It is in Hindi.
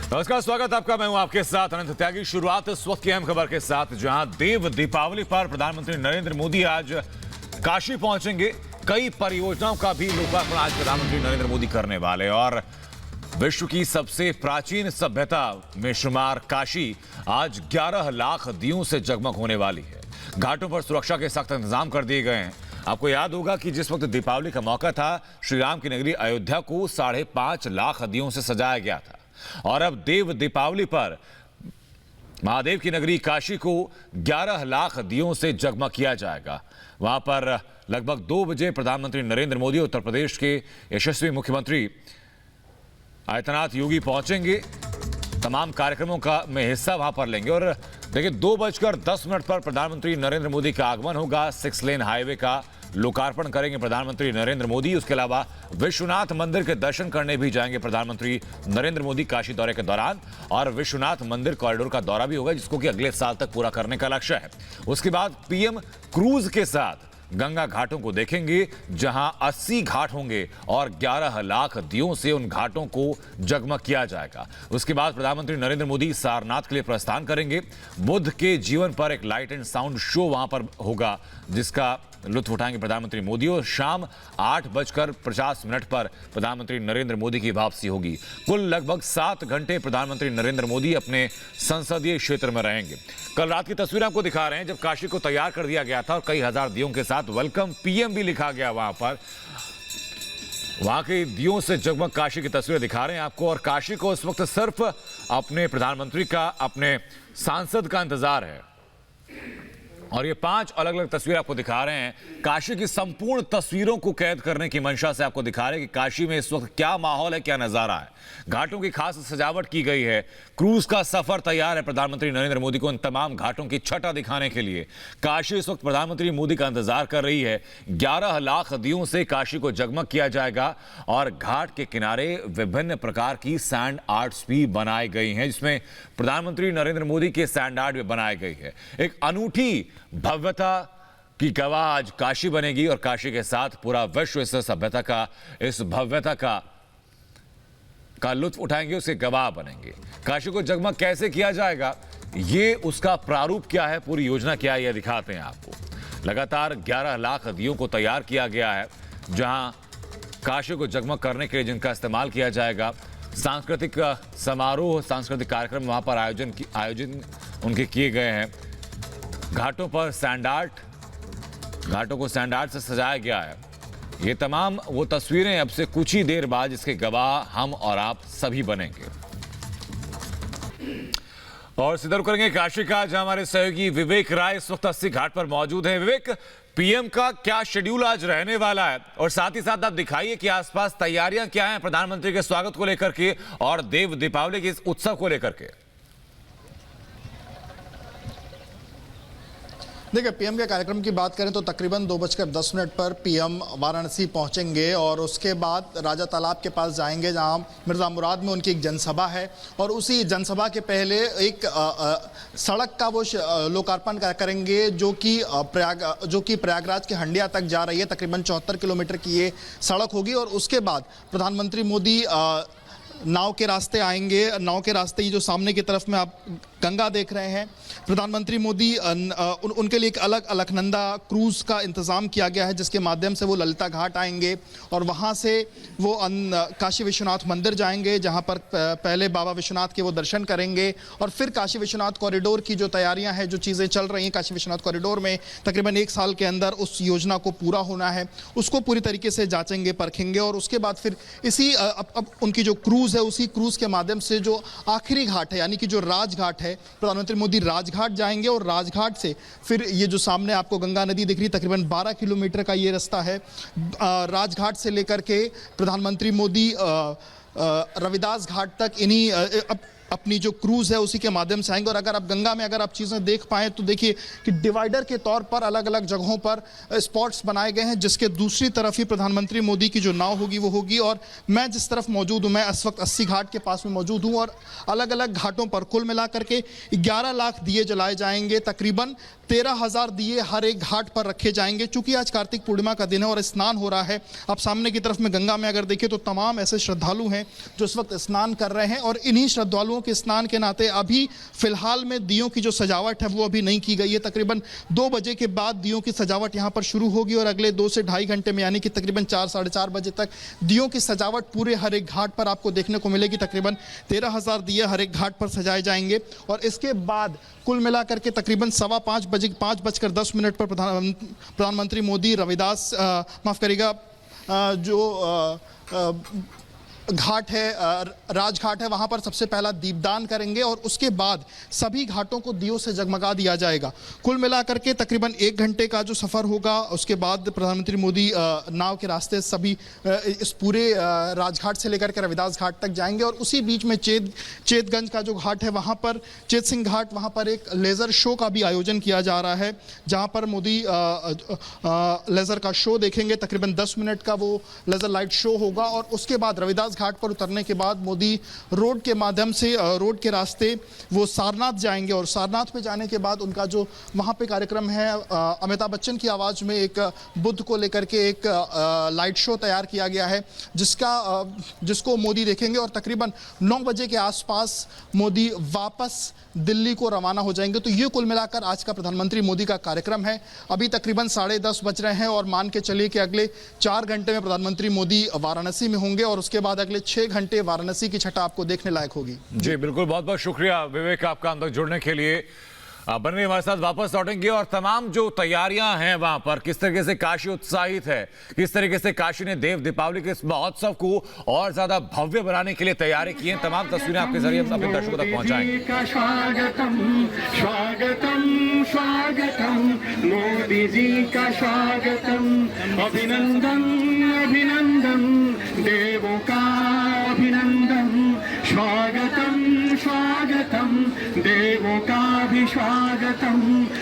नमस्कार, स्वागत आपका। मैं हूं आपके साथ अनंत त्यागी। शुरुआत इस वक्त की अहम खबर के साथ, जहां देव दीपावली पर प्रधानमंत्री नरेंद्र मोदी आज काशी पहुंचेंगे। कई परियोजनाओं का भी लोकार्पण आज प्रधानमंत्री नरेंद्र मोदी करने वाले। और विश्व की सबसे प्राचीन सभ्यता में शुमार काशी आज 11 लाख दियों से जगमग होने वाली है। घाटों पर सुरक्षा के सख्त इंतजाम कर दिए गए हैं। आपको याद होगा कि जिस वक्त दीपावली का मौका था, श्री राम की नगरी अयोध्या को 5.5 लाख दियों से सजाया गया था। और अब देव दीपावली पर महादेव की नगरी काशी को 11 लाख दियों से जगमग किया जाएगा। वहां पर लगभग 2 बजे प्रधानमंत्री नरेंद्र मोदी उत्तर प्रदेश के यशस्वी मुख्यमंत्री आदित्यनाथ योगी पहुंचेंगे। तमाम कार्यक्रमों का में हिस्सा वहां पर लेंगे। और देखिए, 2:10 पर प्रधानमंत्री नरेंद्र मोदी का आगमन होगा। 6 लेन हाईवे का लोकार्पण करेंगे प्रधानमंत्री नरेंद्र मोदी। उसके अलावा विश्वनाथ मंदिर के दर्शन करने भी जाएंगे प्रधानमंत्री नरेंद्र मोदी काशी दौरे के दौरान। और विश्वनाथ मंदिर कॉरिडोर का दौरा भी होगा, जिसको कि अगले साल तक पूरा करने का लक्ष्य है। उसके बाद पीएम क्रूज के साथ गंगा घाटों को देखेंगे, जहां 80 घाट होंगे और 11 लाख दियों से उन घाटों को जगमग किया जाएगा। उसके बाद प्रधानमंत्री नरेंद्र मोदी सारनाथ के लिए प्रस्थान करेंगे। बुद्ध के जीवन पर एक लाइट एंड साउंड शो वहां पर होगा, जिसका लुत्फ उठाएंगे प्रधानमंत्री मोदी। और शाम 8:50 पर प्रधानमंत्री नरेंद्र मोदी की वापसी होगी। कुल लगभग 7 घंटे प्रधानमंत्री नरेंद्र मोदी अपने संसदीय क्षेत्र में रहेंगे। कल रात की तस्वीर आपको दिखा रहे हैं, जब काशी को तैयार कर दिया गया था और कई हजार दियों के साथ वेलकम पीएम भी लिखा गया वहां पर। वहां के दियों से जगमग काशी की तस्वीरें दिखा रहे हैं आपको। और काशी को इस वक्त सिर्फ अपने प्रधानमंत्री का, अपने सांसद का इंतजार है। और ये 5 अलग अलग तस्वीर आपको दिखा रहे हैं। काशी की संपूर्ण तस्वीरों को कैद करने की मंशा से आपको दिखा रहे हैं कि काशी में इस वक्त क्या माहौल है, क्या नजारा है। घाटों की खास सजावट की गई है। क्रूज का सफर तैयार है प्रधानमंत्री नरेंद्र मोदी को इन तमाम घाटों की छटा दिखाने के लिए। काशी इस वक्त प्रधानमंत्री मोदी का इंतजार कर रही है। 11 लाख दियों से काशी को जगमग किया जाएगा। और घाट के किनारे विभिन्न प्रकार की सैंड आर्ट्स भी बनाई गई हैं, जिसमें प्रधानमंत्री नरेंद्र मोदी के सैंड आर्ट भी बनाई गई है। एक अनूठी भव्यता की गवाह आज काशी बनेगी। और काशी के साथ पूरा विश्व इस सभ्यता का, इस भव्यता का लुत्फ उठाएंगे, उसके गवाह बनेंगे। काशी को जगमग कैसे किया जाएगा, ये उसका प्रारूप क्या है, पूरी योजना क्या है, यह दिखाते हैं आपको। लगातार 11 लाख दियों को तैयार किया गया है, जहां काशी को जगमग करने के लिए जिनका इस्तेमाल किया जाएगा। सांस्कृतिक समारोह, सांस्कृतिक कार्यक्रम वहां पर आयोजन उनके किए गए हैं। घाटों पर सैंड आर्ट, घाटों को सैंड आर्ट से सजाया गया है। ये तमाम वो तस्वीरें अब से कुछ ही देर बाद इसके गवाह हम और आप सभी बनेंगे। और सीधा करेंगे काशी का, जहां हमारे सहयोगी विवेक राय इस वक्त 80 घाट पर मौजूद हैं। विवेक, पीएम का क्या शेड्यूल आज रहने वाला है, और साथ ही साथ आप दिखाइए कि आसपास तैयारियां क्या हैं प्रधानमंत्री के स्वागत को लेकर के और देव दीपावली के इस उत्सव को लेकर के। देखिए, पीएम के कार्यक्रम की बात करें तो तकरीबन 2:10 पर पीएम वाराणसी पहुंचेंगे। और उसके बाद राजा तालाब के पास जाएंगे, जहां मिर्जा मुराद में उनकी एक जनसभा है। और उसी जनसभा के पहले एक सड़क का वो लोकार्पण करेंगे, जो कि प्रयागराज के हंडिया तक जा रही है। तकरीबन 74 किलोमीटर की ये सड़क होगी। और उसके बाद प्रधानमंत्री मोदी नाव के रास्ते आएंगे। नाव के रास्ते ही जो सामने की तरफ में आप गंगा देख रहे हैं, प्रधानमंत्री मोदी उनके लिए एक अलग अलकनंदा क्रूज का इंतज़ाम किया गया है, जिसके माध्यम से वो ललिता घाट आएंगे। और वहाँ से वो काशी विश्वनाथ मंदिर जाएंगे, जहाँ पर पहले बाबा विश्वनाथ के वो दर्शन करेंगे। और फिर काशी विश्वनाथ कॉरिडोर की जो तैयारियाँ हैं, जो चीज़ें चल रही हैं काशी विश्वनाथ कॉरिडोर में, तकरीबन 1 साल के अंदर उस योजना को पूरा होना है, उसको पूरी तरीके से जाँचेंगे, परखेंगे। और उसके बाद फिर इसी अब उनकी जो क्रूज़ है, उसी क्रूज़ के माध्यम से जो आखिरी घाट है, यानी कि जो राजघाट है, प्रधानमंत्री मोदी राजघाट जाएंगे। और राजघाट से फिर ये जो सामने आपको गंगा नदी दिख रही, तकरीबन 12 किलोमीटर का ये रास्ता है। राजघाट से लेकर के प्रधानमंत्री मोदी रविदास घाट तक इन्हीं अपनी जो क्रूज है उसी के माध्यम से आएंगे। और अगर आप गंगा में अगर आप चीज़ें देख पाएँ तो देखिए कि डिवाइडर के तौर पर अलग अलग जगहों पर स्पॉट्स बनाए गए हैं, जिसके दूसरी तरफ ही प्रधानमंत्री मोदी की जो नाव होगी वो होगी। और मैं जिस तरफ मौजूद हूँ, मैं इस वक्त 80 घाट के पास में मौजूद हूँ। और अलग अलग घाटों पर कुल मिला करके 11 लाख दिए जलाए जाएंगे। तकरीबन 13,000 दिए हर एक घाट पर रखे जाएंगे। चूंकि आज कार्तिक पूर्णिमा का दिन है और स्नान हो रहा है, आप सामने की तरफ में गंगा में अगर देखिए तो तमाम ऐसे श्रद्धालु हैं जो इस वक्त स्नान कर रहे हैं। और इन्हीं श्रद्धालुओं श्रद्धालुओं के स्नान के नाते अभी फिलहाल में दियों की जो सजावट है वो अभी नहीं की गई है। तकरीबन 2 बजे के बाद दियों की सजावट यहाँ पर शुरू होगी और अगले 2 से ढाई घंटे में यानी कि तकरीबन 4 साढ़े 4 बजे तक दियों की सजावट पूरे हर एक घाट पर आपको देखने को मिलेगी। तकरीबन 13,000 दिए हर एक घाट पर सजाए जाएंगे और इसके बाद कुल मिलाकर के तकरीबन 5:10 पर प्रधानमंत्री मोदी रविदास माफ करिएगा जो घाट है राजघाट है वहां पर सबसे पहला दीपदान करेंगे और उसके बाद सभी घाटों को दियों से जगमगा दिया जाएगा। कुल मिलाकर के तकरीबन 1 घंटे का जो सफ़र होगा उसके बाद प्रधानमंत्री मोदी नाव के रास्ते सभी इस पूरे राजघाट से लेकर के रविदास घाट तक जाएंगे और उसी बीच में चेतगंज का जो घाट है वहां पर चेत सिंह घाट वहां पर एक लेज़र शो का भी आयोजन किया जा रहा है जहां पर मोदी लेज़र का शो देखेंगे। तकरीबन 10 मिनट का वो लेज़र लाइट शो होगा और उसके बाद रविदास घाट पर उतरने के बाद मोदी रोड के माध्यम से रोड के रास्ते वो सारनाथ जाएंगे और सारनाथ में जाने के बाद उनका जो वहाँ पे कार्यक्रम है अमिताभ बच्चन की आवाज़ में एक बुद्ध को लेकर के एक लाइट शो तैयार किया गया है जिसको मोदी देखेंगे और तकरीबन 9 बजे के आसपास मोदी वापस दिल्ली को रवाना हो जाएंगे। तो ये कुल मिलाकर आज का प्रधानमंत्री मोदी का कार्यक्रम है। अभी तकरीबन 10:30 बज रहे हैं और मान के चलिए कि अगले 4 घंटे में प्रधानमंत्री मोदी वाराणसी में होंगे और उसके बाद अगले 6 घंटे वाराणसी की छटा आपको देखने लायक होगी। जी बिल्कुल, बहुत बहुत शुक्रिया विवेक आपका अंदर जुड़ने के लिए। बने हमारे साथ वापस लौटेंगे और तमाम जो तैयारियां हैं वहां पर किस तरीके से काशी उत्साहित है, किस तरीके से काशी ने देव दीपावली के इस महोत्सव को और ज्यादा भव्य बनाने के लिए तैयारी की है, तमाम तस्वीरें आपके जरिए हम अपने दर्शकों तक पहुंचाएंगे। स्वागतम स्वागतम मोदी जी का स्वागतम, अभिनंदन अभिनंदन देवों का अभिनंदन, स्वागतम स्वागतम देवों का भी स्वागतम,